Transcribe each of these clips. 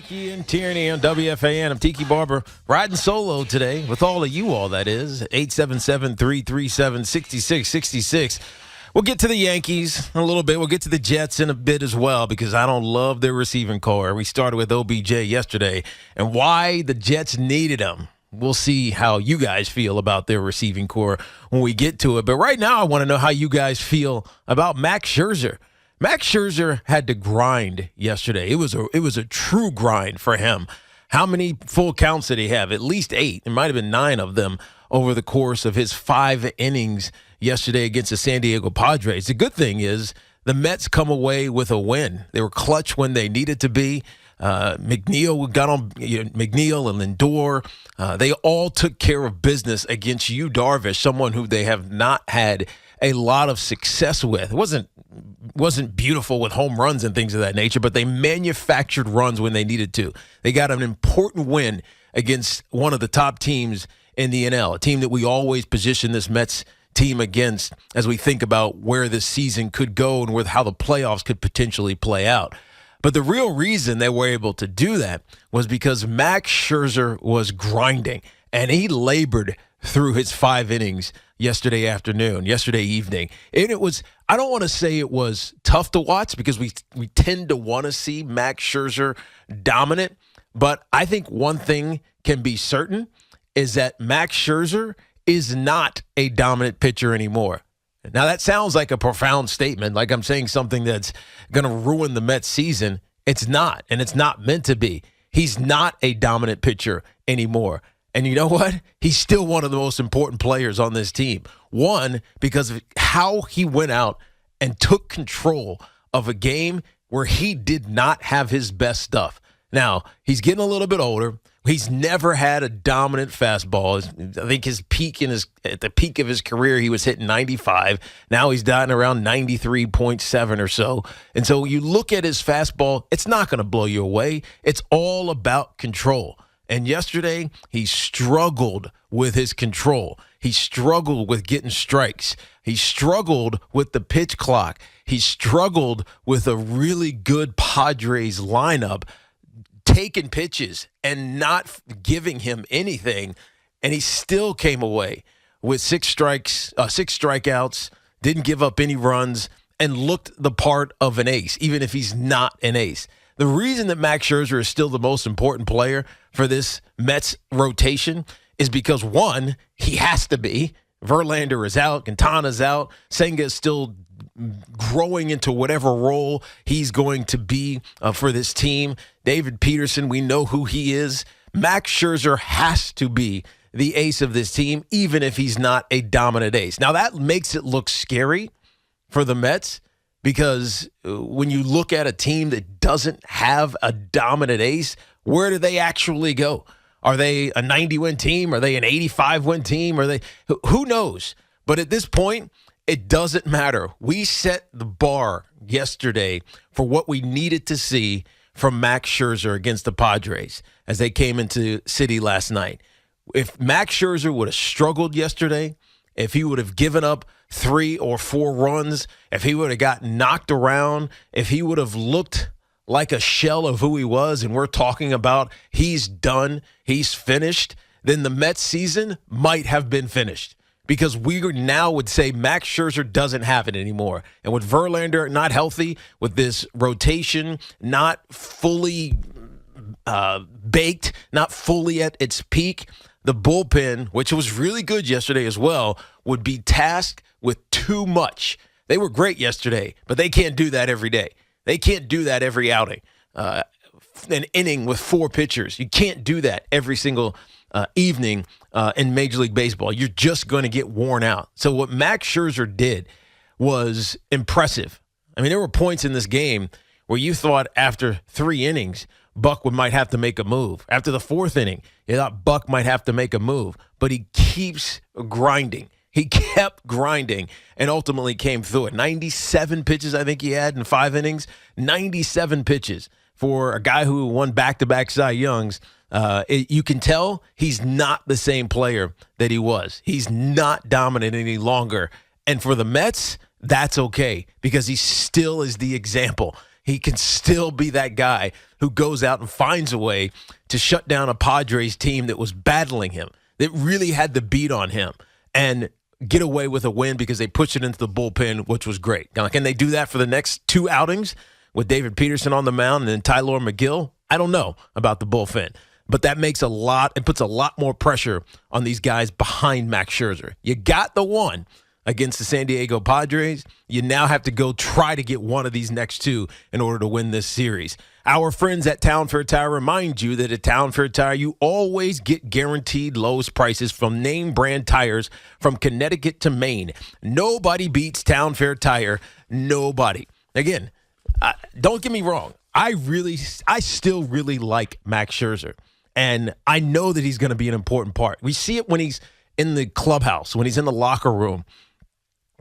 Tiki and Tierney on WFAN. I'm Tiki Barber, riding solo today with all of you all, that is. 877-337-6666. We'll get to the Yankees in a little bit. We'll get to the Jets in a bit as well because I don't love their receiving core. We started with OBJ yesterday and why the Jets needed him. We'll see how you guys feel about their receiving core when we get to it. But right now I want to know how you guys feel about Max Scherzer. Max Scherzer had to grind yesterday. It was a true grind for him. How many full counts did he have? At least 8. It might have been 9 of them over the course of his 5 innings yesterday against the San Diego Padres. The good thing is the Mets come away with a win. They were clutch when they needed to be. McNeil got on McNeil and Lindor. They all took care of business against Yu Darvish, someone who they have not had a lot of success with. It wasn't beautiful with home runs and things of that nature, but they manufactured runs when they needed to. They got an important win against one of the top teams in the NL, a team that we always position this Mets team against as we think about where this season could go and with how the playoffs could potentially play out. But the real reason they were able to do that was because Max Scherzer was grinding, and he labored through his 5 innings yesterday evening. And it was, I don't want to say it was tough to watch because we tend to want to see Max Scherzer dominant, but I think one thing can be certain is that Max Scherzer is not a dominant pitcher anymore. Now, that sounds like a profound statement, like I'm saying something that's going to ruin the Mets season. It's not, and it's not meant to be. He's not a dominant pitcher anymore. And you know what? He's still one of the most important players on this team. One, because of how he went out and took control of a game where he did not have his best stuff. Now, he's getting a little bit older. He's never had a dominant fastball. I think at the peak of his career, he was hitting 95. Now he's down around 93.7 or so. And so you look at his fastball, it's not going to blow you away. It's all about control. And yesterday, he struggled with his control. He struggled with getting strikes. He struggled with the pitch clock. He struggled with a really good Padres lineup, taking pitches and not giving him anything. And he still came away with 6 strikeouts, didn't give up any runs, and looked the part of an ace, even if he's not an ace. The reason that Max Scherzer is still the most important player for this Mets rotation is because, one, he has to be. Verlander is out. Quintana's out. Senga is still growing into whatever role he's going to be for this team. David Peterson, we know who he is. Max Scherzer has to be the ace of this team, even if he's not a dominant ace. Now, that makes it look scary for the Mets, because when you look at a team that doesn't have a dominant ace, where do they actually go? Are they a 90-win team? Are they an 85-win team? Who knows? But at this point, it doesn't matter. We set the bar yesterday for what we needed to see from Max Scherzer against the Padres as they came into City last night. If Max Scherzer would have struggled yesterday, if he would have given up 3 or 4 runs, if he would have gotten knocked around, if he would have looked like a shell of who he was, and we're talking about he's done, he's finished, then the Mets season might have been finished. Because we now would say Max Scherzer doesn't have it anymore. And with Verlander not healthy, with this rotation not fully baked, not fully at its peak, the bullpen, which was really good yesterday as well, would be tasked with too much. They were great yesterday, but they can't do that every day. They can't do that every outing. An inning with 4 pitchers. You can't do that every single evening in Major League Baseball. You're just going to get worn out. So what Max Scherzer did was impressive. I mean, there were points in this game where you thought after 3 innings, Buck might have to make a move. After the 4th inning, you thought Buck might have to make a move. But he keeps grinding. He kept grinding and ultimately came through it. 97 pitches, I think he had in 5 innings. 97 pitches for a guy who won back-to-back Cy Youngs. You can tell he's not the same player that he was. He's not dominant any longer. And for the Mets, that's okay because he still is the example. he can still be that guy who goes out and finds a way to shut down a Padres team that was battling him, that really had the beat on him, and get away with a win because they pushed it into the bullpen, which was great. Now, can they do that for the next 2 outings with David Peterson on the mound and then Tyler McGill? I don't know about the bullpen, but that makes it puts a lot more pressure on these guys behind Max Scherzer. You got the one against the San Diego Padres. You now have to go try to get one of these next 2 in order to win this series. Our friends at Town Fair Tire remind you that at Town Fair Tire, you always get guaranteed lowest prices from name brand tires from Connecticut to Maine. Nobody beats Town Fair Tire. Nobody. Again, don't get me wrong. I still really like Max Scherzer, and I know that he's going to be an important part. We see it when he's in the clubhouse, when he's in the locker room.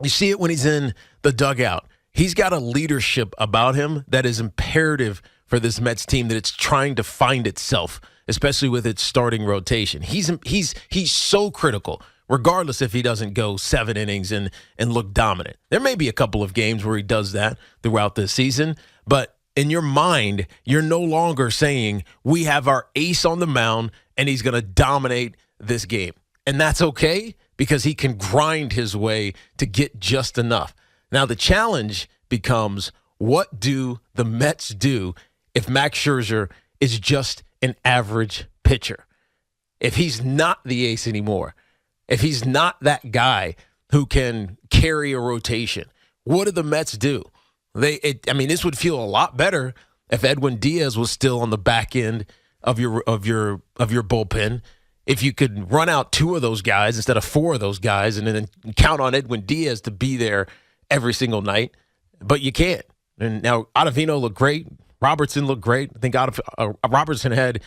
You see it when he's in the dugout. He's got a leadership about him that is imperative for this Mets team, that it's trying to find itself, especially with its starting rotation. He's so critical, regardless if he doesn't go 7 innings and look dominant. There may be a couple of games where he does that throughout the season, but in your mind, you're no longer saying we have our ace on the mound and he's going to dominate this game. And that's okay, because he can grind his way to get just enough. Now, the challenge becomes, what do the Mets do if Max Scherzer is just an average pitcher? If he's not the ace anymore, if he's not that guy who can carry a rotation, what do the Mets do? This would feel a lot better if Edwin Diaz was still on the back end of your bullpen. If you could run out 2 of those guys instead of 4 of those guys, and then count on Edwin Diaz to be there every single night, but you can't. And now Ottavino looked great. Robertson looked great. I think Robertson had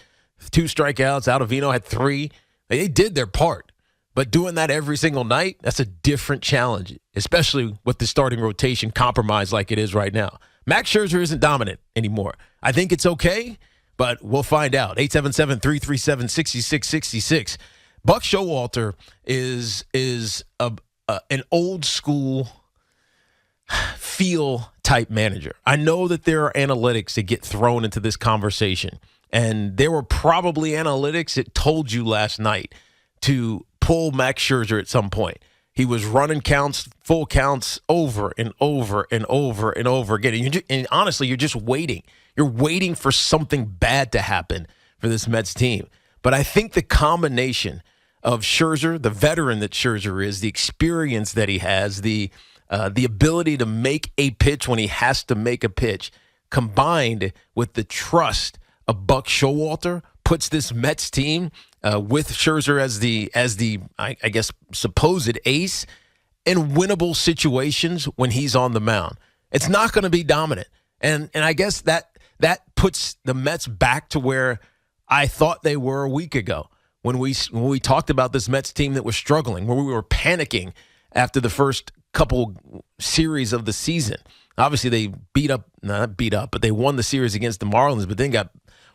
2 strikeouts. Ottavino had 3. They did their part. But doing that every single night, that's a different challenge, especially with the starting rotation compromised like it is right now. Max Scherzer isn't dominant anymore. I think it's okay, but we'll find out. 877-337-6666. Buck Showalter is an old school feel type manager. I know that there are analytics that get thrown into this conversation, and there were probably analytics that told you last night to pull Max Scherzer at some point. He was running full counts over and over and over and over again. And honestly, you're just waiting. You're waiting for something bad to happen for this Mets team. But I think the combination of Scherzer, the veteran that Scherzer is, the experience that he has, the ability to make a pitch when he has to make a pitch, combined with the trust of Buck Showalter, puts this Mets team with Scherzer as the I guess supposed ace in winnable situations when he's on the mound. It's not going to be dominant, and I guess that puts the Mets back to where I thought they were a week ago when we talked about this Mets team that was struggling, where we were panicking after the first couple series of the season. Obviously, they but they won the series against the Marlins, but then got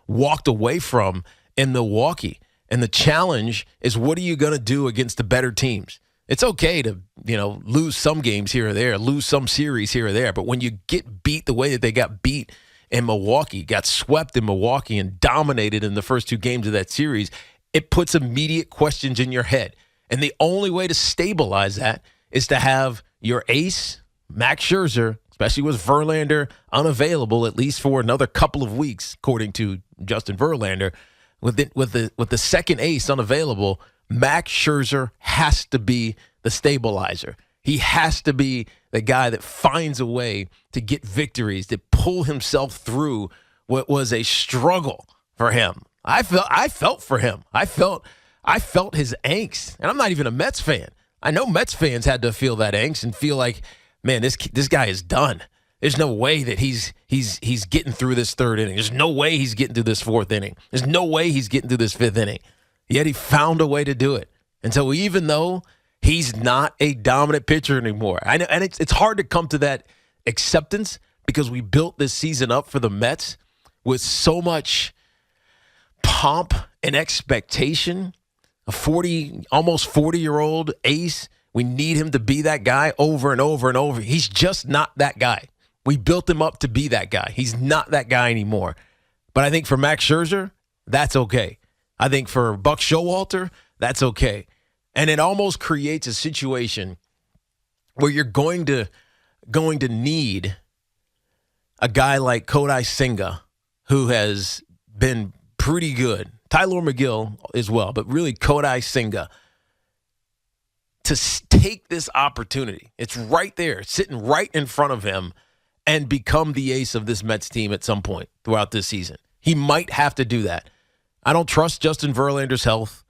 walked away from in Milwaukee. And the challenge is, what are you going to do against the better teams? It's okay to, lose some games here or there, lose some series here or there. But when you get beat the way that they got beat in Milwaukee, got swept in Milwaukee and dominated in the first 2 games of that series, it puts immediate questions in your head. And the only way to stabilize that is to have your ace, Max Scherzer, especially with Verlander unavailable at least for another couple of weeks, according to Justin Verlander. With the second ace unavailable, Max Scherzer has to be the stabilizer. He has to be the guy that finds a way to get victories, to pull himself through what was a struggle for him. I felt for him. I felt his angst, and I'm not even a Mets fan. I know Mets fans had to feel that angst and feel like, man, this guy is done. There's no way that he's getting through this 3rd inning. There's no way he's getting through this 4th inning. There's no way he's getting through this 5th inning. Yet he found a way to do it. And so even though he's not a dominant pitcher anymore, I know, and it's hard to come to that acceptance because we built this season up for the Mets with so much pomp and expectation. A almost 40-year-old ace. We need him to be that guy over and over and over. He's just not that guy. We built him up to be that guy. He's not that guy anymore. But I think for Max Scherzer, that's okay. I think for Buck Showalter, that's okay. And it almost creates a situation where you're going to need a guy like Kodai Senga, who has been pretty good. Tyler McGill as well, but really Kodai Senga, to take this opportunity. It's right there, sitting right in front of him, and become the ace of this Mets team at some point throughout this season. He might have to do that. I don't trust Justin Verlander's health.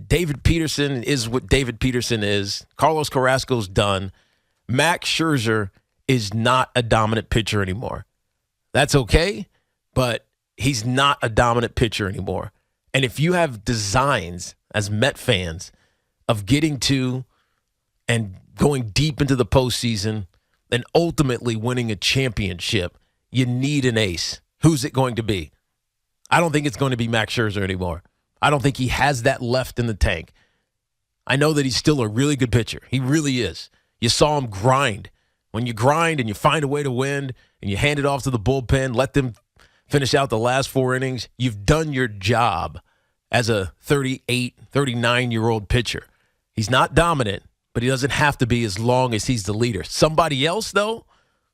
David Peterson is what David Peterson is. Carlos Carrasco's done. Max Scherzer is not a dominant pitcher anymore. That's okay, but he's not a dominant pitcher anymore. And if you have designs as Met fans of getting to and going deep into the postseason and ultimately winning a championship, you need an ace. Who's it going to be? I don't think it's going to be Max Scherzer anymore. I don't think he has that left in the tank. I know that he's still a really good pitcher. He really is. You saw him grind. When you grind and you find a way to win and you hand it off to the bullpen, let them finish out the last 4 innings, you've done your job as a 38, 39-year-old pitcher. He's not dominant, but he doesn't have to be as long as he's the leader. Somebody else, though,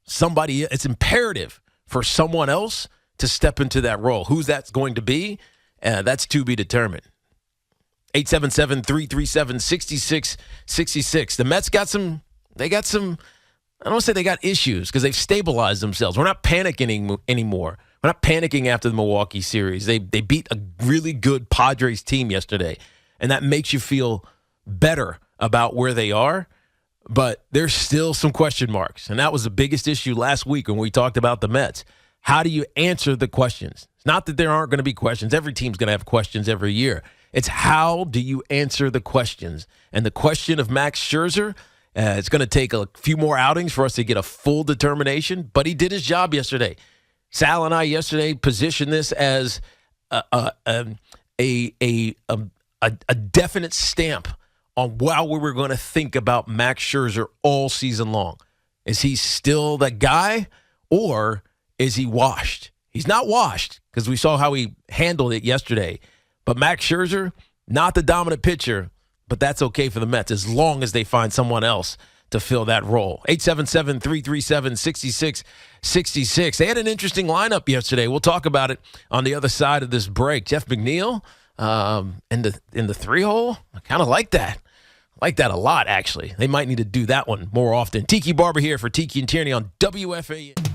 it's imperative for someone else to step into that role. Who's that's going to be? That's to be determined. 877-337-6666. The Mets got some, I don't want to say they got issues because they've stabilized themselves. We're not panicking anymore. We're not panicking after the Milwaukee series. They beat a really good Padres team yesterday, and that makes you feel better about where they are, but there's still some question marks, and that was the biggest issue last week when we talked about the Mets. How do you answer the questions? It's not that there aren't going to be questions. Every team's going to have questions every year. It's how do you answer the questions? And the question of Max Scherzer, it's going to take a few more outings for us to get a full determination, but he did his job yesterday. Sal and I yesterday positioned this as a definite stamp on how we were going to think about Max Scherzer all season long. Is he still that guy, or is he washed? He's not washed because we saw how he handled it yesterday. But Max Scherzer, not the dominant pitcher, but that's okay for the Mets as long as they find someone else to fill that role. 877-337-6666. They had an interesting lineup yesterday. We'll talk about it on the other side of this break. Jeff McNeil in the 3-hole. I kind of like that. I like that a lot, actually. They might need to do that one more often. Tiki Barber here for Tiki and Tierney on WFAN.